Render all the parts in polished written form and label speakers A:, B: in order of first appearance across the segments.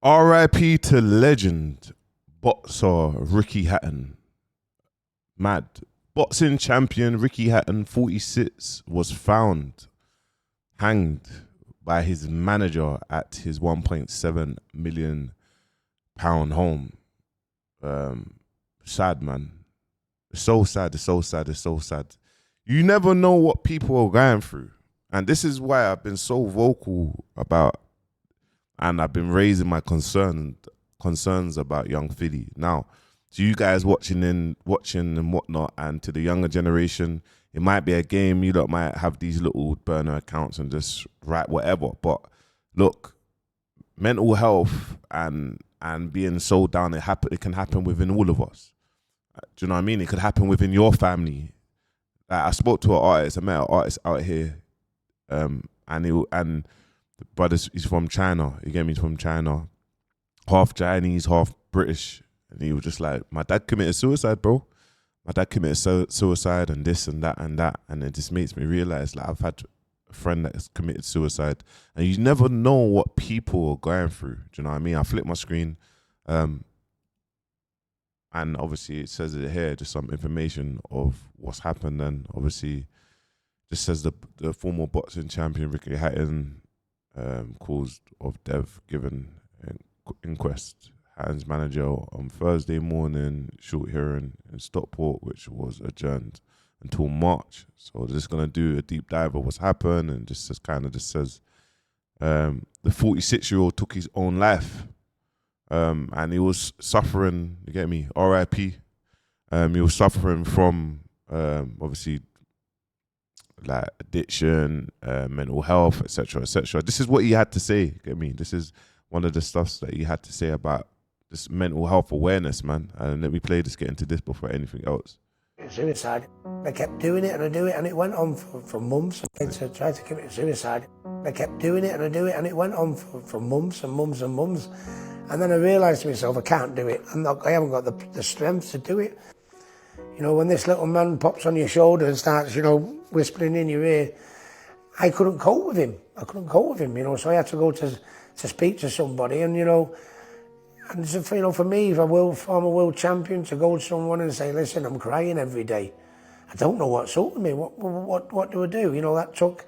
A: R.I.P. to legend boxer Ricky Hatton. Mad. Boxing champion Ricky Hatton, 46, was found hanged by his manager at his £1.7 million home. Sad, man. It's so sad, it's so sad, it's so sad. You never know what people are going through. And this is why I've been so vocal about, and I've been raising my concerns about young Philly. Now, to you guys watching and whatnot, and to the younger generation, it might be a game. You lot might have these little burner accounts and just write whatever. But look, mental health and being so down, it can happen within all of us. Do you know what I mean? It could happen within your family. Like, I spoke to an artist. I met an artist out here, and the brother, he's from China. You get me? He's from China, half Chinese, half British. And he was just like, my dad committed suicide, bro. My dad committed suicide and this and that and that. And it just makes me realize, like, I've had a friend that's committed suicide. And you never know what people are going through. Do you know what I mean? I flipped my screen. And obviously it says it here, just some information of what's happened. And obviously just says the former boxing champion, Ricky Hatton, cause of death given Inquest. Hatton's manager on Thursday morning, short hearing in Stockport, which was adjourned until March. So they're just gonna do a deep dive of what's happened, and just says the 46-year-old took his own life, and he was suffering. You get me? R.I.P. He was suffering from obviously like addiction, mental health, etc., etc. This is what he had to say. Get me? This is one of the stuffs that he had to say about this mental health awareness, man. And let me get into this before anything else.
B: Suicide. I kept doing it and I do it, and it went on for months. I tried to commit suicide. I kept doing it and I do it, and it went on for months and months and months. And then I realised to myself, I can't do it. I haven't got the strength to do it. You know, when this little man pops on your shoulder and starts, you know, whispering in your ear, I couldn't cope with him. You know, so I had to go to speak to somebody, and, you know, and so for me, if former world champion, to go to someone and say, listen, I'm crying every day. I don't know what's up with me. What do I do? You know, that took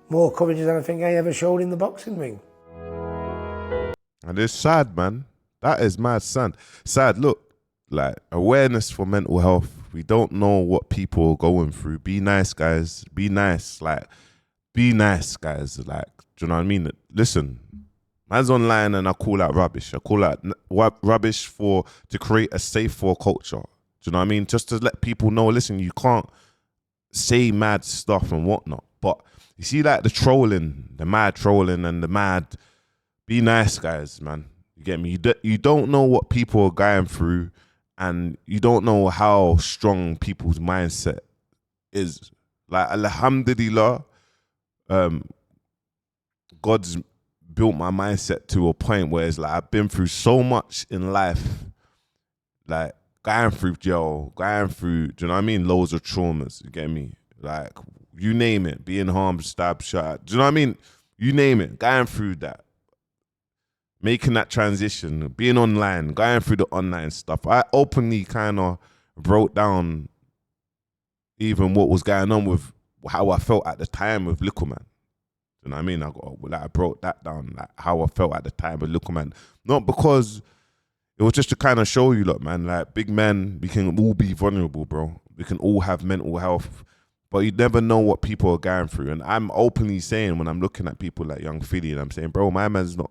B: more courage than I think I ever showed in the boxing ring.
A: And it's sad, man. That is mad sad. Look, like, awareness for mental health. We don't know what people are going through. Be nice, guys. Be nice. Like, be nice, guys. Like, do you know what I mean? Listen, man's online and I call out rubbish. I call out rubbish to create a safer culture. Do you know what I mean? Just to let people know, listen, you can't say mad stuff and whatnot. But you see, like, the mad trolling and the mad, be nice, guys, man. You get me? You don't know what people are going through, and you don't know how strong people's mindset is. Like, alhamdulillah, God's built my mindset to a point where it's like I've been through so much in life, like going through jail, do you know what I mean? Loads of traumas, you get me? Like, you name it, being harmed, stabbed, shot, do you know what I mean? You name it, going through that, making that transition, being online, going through the online stuff. I openly kind of broke down even what was going on with how I felt at the time with Little Man. You know what I mean? I broke that down, like how I felt at the time with Little Man. Not because it was just to kind of show you, look, man, like, big men, we can all be vulnerable, bro. We can all have mental health, but you never know what people are going through. And I'm openly saying, when I'm looking at people like young Philly, and I'm saying, bro, my man's not,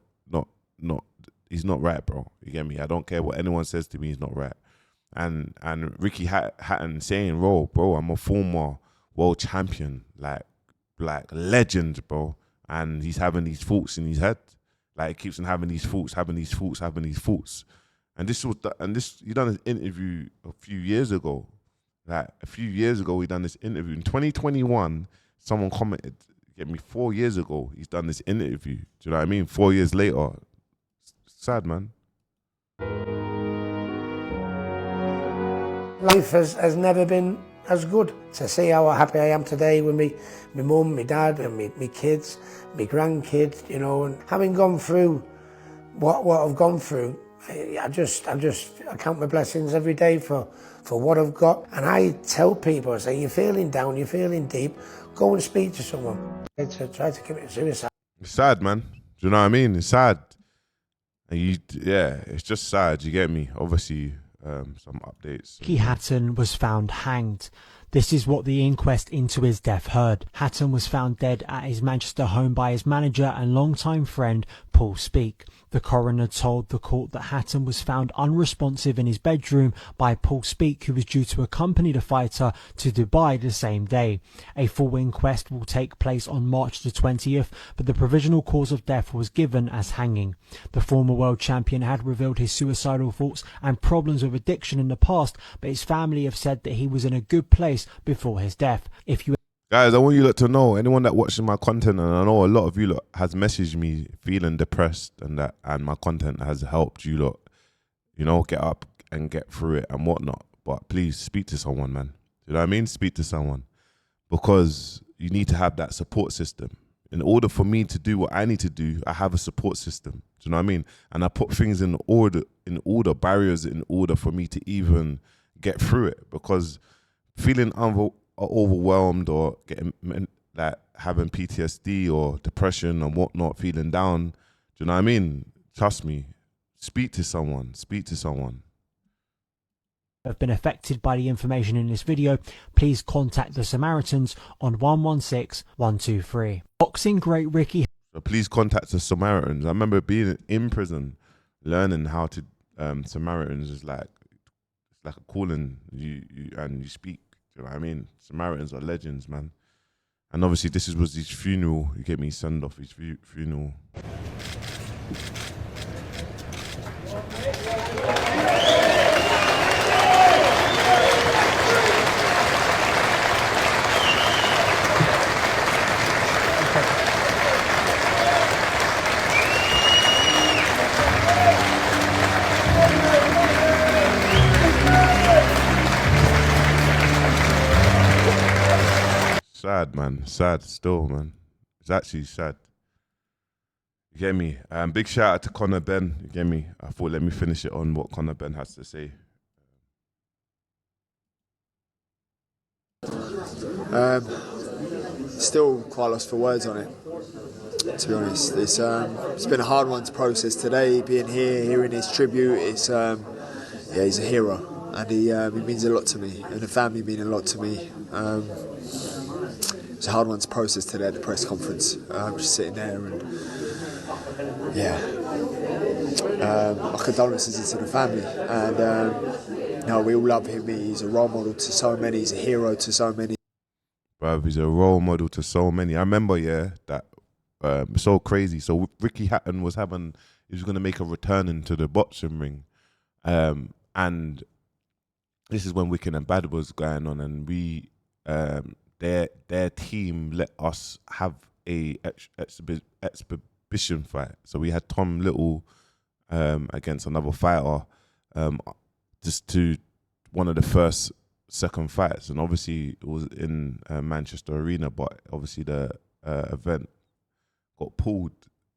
A: he's not right, bro. You get me? I don't care what anyone says to me, he's not right. And Ricky Hatton saying, bro, I'm a former world champion, like legend, bro. And he's having these thoughts in his head. Like, he keeps on having these thoughts. And he done an interview a few years ago. Like, he done this interview. In 2021, someone commented, get me, 4 years ago, he's done this interview. Do you know what I mean? 4 years later. Sad, man.
B: Life has never been as good. To see how happy I am today with me mum, my dad, and me kids, my grandkids, you know, and having gone through what I've gone through, I count my blessings every day for what I've got. And I tell people, I say, you're feeling down, you're feeling deep, go and speak to someone. To try to commit suicide.
A: It's sad, man. Do you know what I mean? It's sad. And it's just sad, you get me? Obviously, some updates.
C: Hatton was found hanged. This is what the inquest into his death heard. Hatton was found dead at his Manchester home by his manager and longtime friend Paul Speake. The coroner told the court that Hatton was found unresponsive in his bedroom by Paul Speake, who was due to accompany the fighter to Dubai the same day. A full inquest will take place on March the 20th, but the provisional cause of death was given as hanging. The former world champion had revealed his suicidal thoughts and problems with addiction in the past, but his family have said that he was in a good place before his death.
A: Guys, I want you lot to know, anyone that watches my content, and I know a lot of you lot has messaged me feeling depressed and my content has helped you lot, get up and get through it and whatnot. But please speak to someone, man. You know what I mean? Speak to someone, because you need to have that support system. In order for me to do what I need to do, I have a support system. Do you know what I mean? And I put things in order, barriers in order for me to even get through it, because feeling overwhelmed or getting having PTSD or depression and whatnot, feeling down, do you know what I mean? Trust me, speak to someone.
C: Have been affected by the information in this video, please contact the Samaritans on 116 123. Boxing great Ricky.
A: So please contact the Samaritans. I remember being in prison, learning how to Samaritans is like a calling. You speak. Do you know what I mean? Samaritans are legends, man. And obviously this was his funeral. You get me, send off his funeral. Sad, man. Sad still, man. It's actually sad. You get me? Big shout out to Conor Benn. You get me? I thought let me finish it on what Conor Benn has to say.
D: Still quite lost for words on it, to be honest. It's been a hard one to process today, being here, hearing his tribute. He's a hero, and he means a lot to me, and the family mean a lot to me. It's a hard one to process today at the press conference. Just sitting there and my condolences to the family. And we all love him. He's a role model to so many. He's a hero to so many.
A: Bruv, he's a role model to so many. I remember, that so crazy. So Ricky Hatton he was going to make a return into the boxing ring, and this is when Wicked and Bad was going on, and we. Their team let us have a exhibition fight. So we had Tom Little against another fighter, just to one of the second fights, and obviously it was in Manchester Arena, but obviously the event got pulled.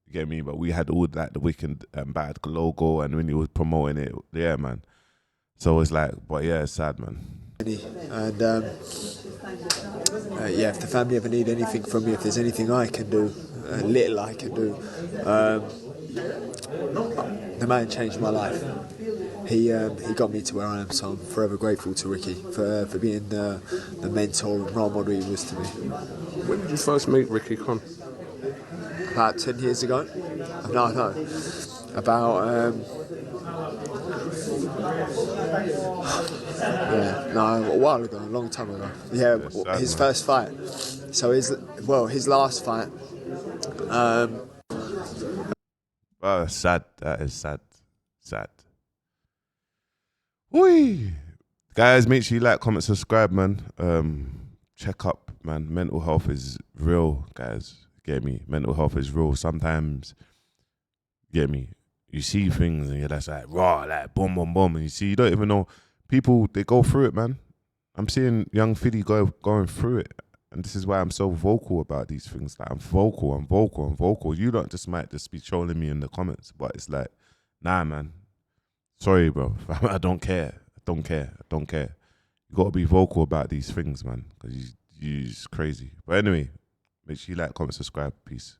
A: You get me? But we had all that, the Wicked and Bad logo, and when he was promoting it, yeah, man. So it's like, but yeah, it's sad, man.
D: And if the family ever need anything from me, if there's anything I can do, little I can do, the man changed my life. He got me to where I am, so I'm forever grateful to Ricky for being the mentor and role model he was to me.
E: When did you first meet Ricky Con?
D: About 10 years ago. No. About a while ago, a long time ago. Yeah, his first fight. So his last fight.
A: Sad. That is sad. Sad. Whee! Guys, make sure you like, comment, subscribe, man. Check up, man. Mental health is real, guys. Get me? Mental health is real. Sometimes, get me? You see things and you're just like, raw, like, boom, boom, boom. And you don't even know. People, they go through it, man. I'm seeing young Fiddy going through it. And this is why I'm so vocal about these things. Like I'm vocal. You don't just might just be trolling me in the comments, but it's like, nah, man. Sorry, bro. I don't care. You gotta be vocal about these things, man, because you's crazy. But anyway, make sure you like, comment, subscribe. Peace.